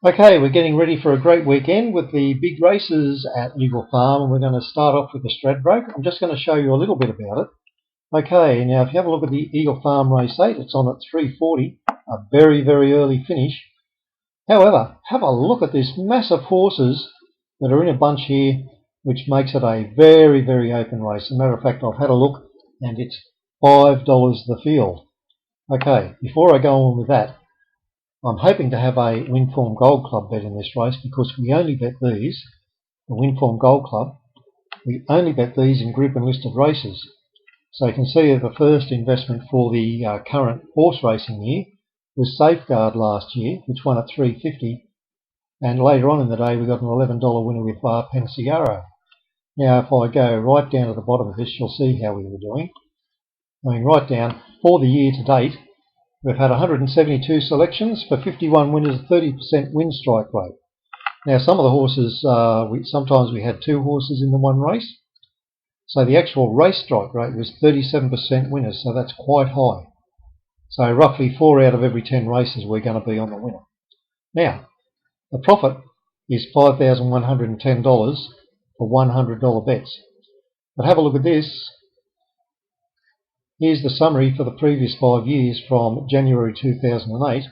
Okay, we're getting ready for a great weekend with the big races at Eagle Farm, and we're going to start off with the Stradbroke. I'm just going to show you a little bit about it. Okay, now if you have a look at the Eagle Farm race 8, it's on at 3:40, a very, very early finish. However, have a look at this massive horses that are in a bunch here, which makes it a very, very open race. As a matter of fact, I've had a look and it's $5 the field. Okay, before I go on with that, I'm hoping to have a Windform Gold Club bet in this race because we only bet these, the Windform Gold Club, we only bet these in group and listed races. So you can see that the first investment for the current horse racing year was Safeguard last year, which won at 350, and later on in the day we got an $11 winner with Pensiero. Now if I go right down to the bottom of this, you'll see how we were doing. I mean, right down, for the year to date, we've had 172 selections for 51 winners, 30% win strike rate. Now some of the horses, sometimes we had two horses in the one race, so the actual race strike rate was 37% winners, so that's quite high. So roughly 4 out of every 10 races we're going to be on the winner. Now, the profit is $5,110 for $100 bets. But have a look at this. Here's the summary for the previous 5 years from January 2008.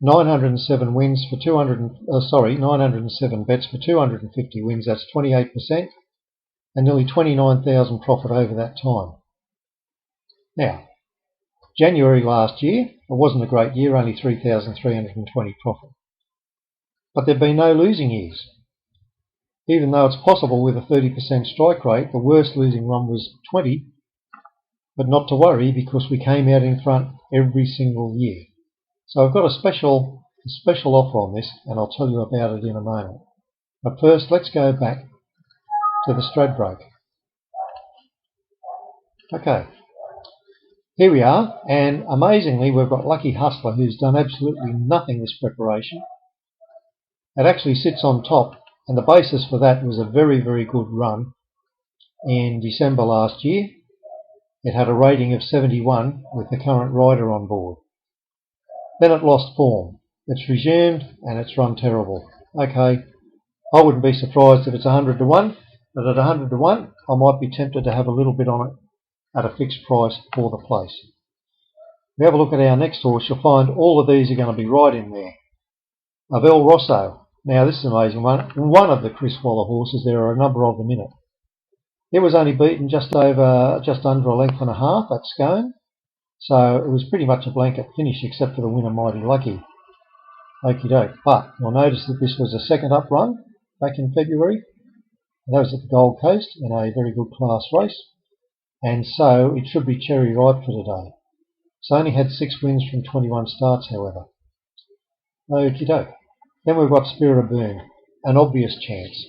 907 wins for 907 bets for 250 wins. That's 28%, and nearly 29,000 profit over that time. Now, January last year, it wasn't a great year, only 3,320 profit. But there've been no losing years. Even though it's possible with a 30% strike rate, the worst losing run was 20. But not to worry, because we came out in front every single year. So I've got a special offer on this, and I'll tell you about it in a moment. But first, let's go back to the Stradbroke. Okay, here we are, and amazingly we've got Lucky Hustler, who's done absolutely nothing this preparation. It actually sits on top, and the basis for that was a very, very good run in December last year. It had a rating of 71 with the current rider on board. Then it lost form. It's resumed and it's run terrible. Okay, I wouldn't be surprised if it's 100 to 1, but at 100 to 1 I might be tempted to have a little bit on it at a fixed price for the place. If we have a look at our next horse, you'll find all of these are going to be right in there. Avel Rosso. Now this is an amazing one. One of the Chris Waller horses, there are a number of them in it. It was only beaten just under a length and a half at Scone, so it was pretty much a blanket finish except for the winner Mighty Lucky. Okie doke. But you'll notice that this was a second up run back in February. That was at the Gold Coast in a very good class race, and so it should be cherry ripe for today. It's only had 6 wins from 21 starts, however. Okie doke. Then we've got Spirit of Boom, an obvious chance.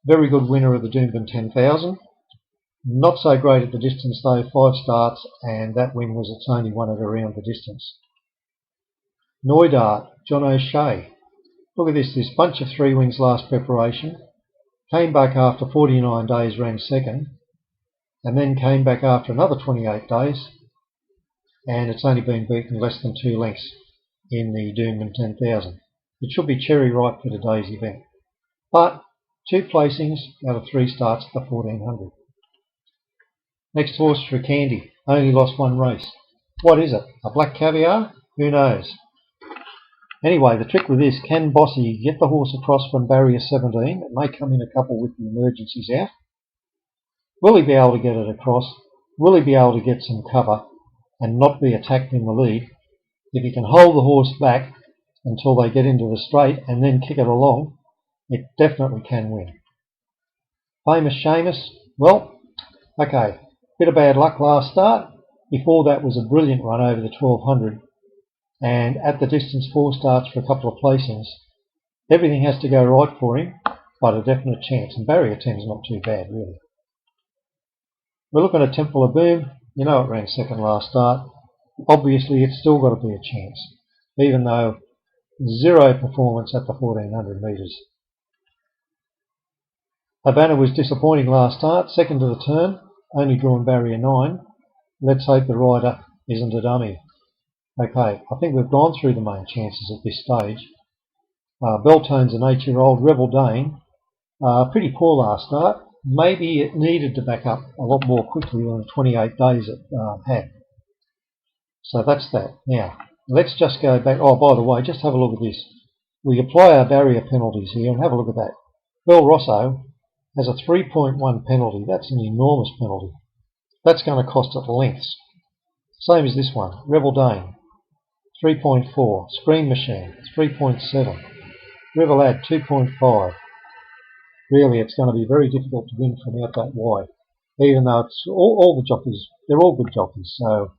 Very good winner of the Doomben 10,000. Not so great at the distance though, 5 starts, and that win was its only one at around the distance. Noidart, John O'Shea. Look at this bunch of 3 wins last preparation. Came back after 49 days, ran second, and then came back after another 28 days, and it's only been beaten less than 2 lengths in the Doomben 10,000. It should be cherry ripe for today's event. But 2 placings out of 3 starts at the 1400. Next horse, Candy, only lost 1 race. What is it? A black caviar? Who knows? Anyway, the trick with this, can Bossy get the horse across from barrier 17? It may come in a couple with the emergencies out. Will he be able to get it across? Will he be able to get some cover and not be attacked in the lead? If he can hold the horse back until they get into the straight and then kick it along, it definitely can win. Famous Seamus, well, okay. Bit of bad luck last start. Before that was a brilliant run over the 1200, and at the distance 4 starts for a couple of placings. Everything has to go right for him, but a definite chance, and barrier 10 is not too bad really. We're looking at Temple of Boom. You know it ran second last start. Obviously it's still got to be a chance, even though 0 performance at the 1400 metres. Havana was disappointing last start, second to the turn, only drawn barrier 9. Let's hope the rider isn't a dummy. Okay, I think we've gone through the main chances at this stage. Beltone's an 8-year-old. Rebel Dane, pretty poor last start. Maybe it needed to back up a lot more quickly than the 28 days it had. So that's that. Now, let's just go back. Oh, by the way, just have a look at this. We apply our barrier penalties here and have a look at that. Bel Rosso has a 3.1 penalty. That's an enormous penalty. That's going to cost it lengths. Same as this one. Rebel Dane, 3.4. Scream Machine, 3.7. Rebel Ad, 2.5. Really, it's going to be very difficult to win from out that wide. Even though it's all the jockeys, they're all good jockeys. So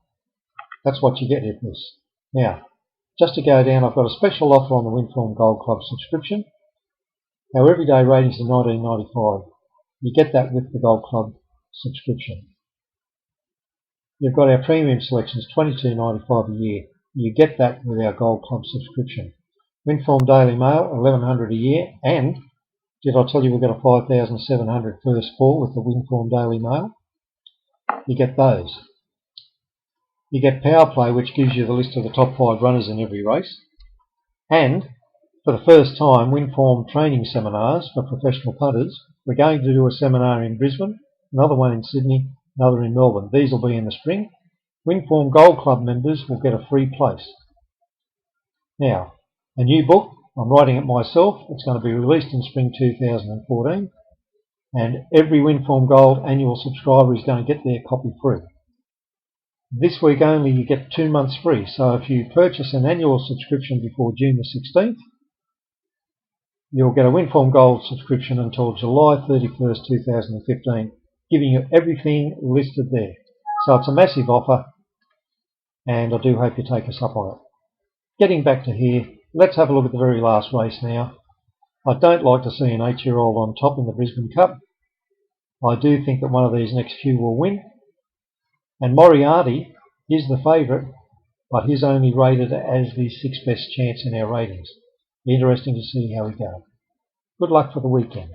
that's what you get with this. Now, just to go down, I've got a special offer on the Winform Gold Club subscription. Our everyday ratings are $19.95. You get that with the Gold Club subscription. You've got our premium selections, $22.95 a year. You get that with our Gold Club subscription. Winform Daily Mail, $1,100 a year. And did I tell you we've got a 5,700 first fall with the Winform Daily Mail? You get those. You get Power Play, which gives you the list of the top 5 runners in every race. And for the first time, Winform training seminars for professional punters. We're going to do a seminar in Brisbane, another one in Sydney, another in Melbourne. These will be in the spring. Winform Gold Club members will get a free place. Now, a new book. I'm writing it myself. It's going to be released in spring 2014. And every Winform Gold annual subscriber is going to get their copy free. This week only you get 2 months free. So if you purchase an annual subscription before June the 16th, you'll get a Winform Gold subscription until July 31st, 2015, giving you everything listed there. So it's a massive offer, and I do hope you take us up on it. Getting back to here, let's have a look at the very last race now. I don't like to see an 8-year-old on top in the Brisbane Cup. I do think that one of these next few will win. And Moriarty is the favourite, but he's only rated as the 6th best chance in our ratings. Interesting to see how we go. Good luck for the weekend.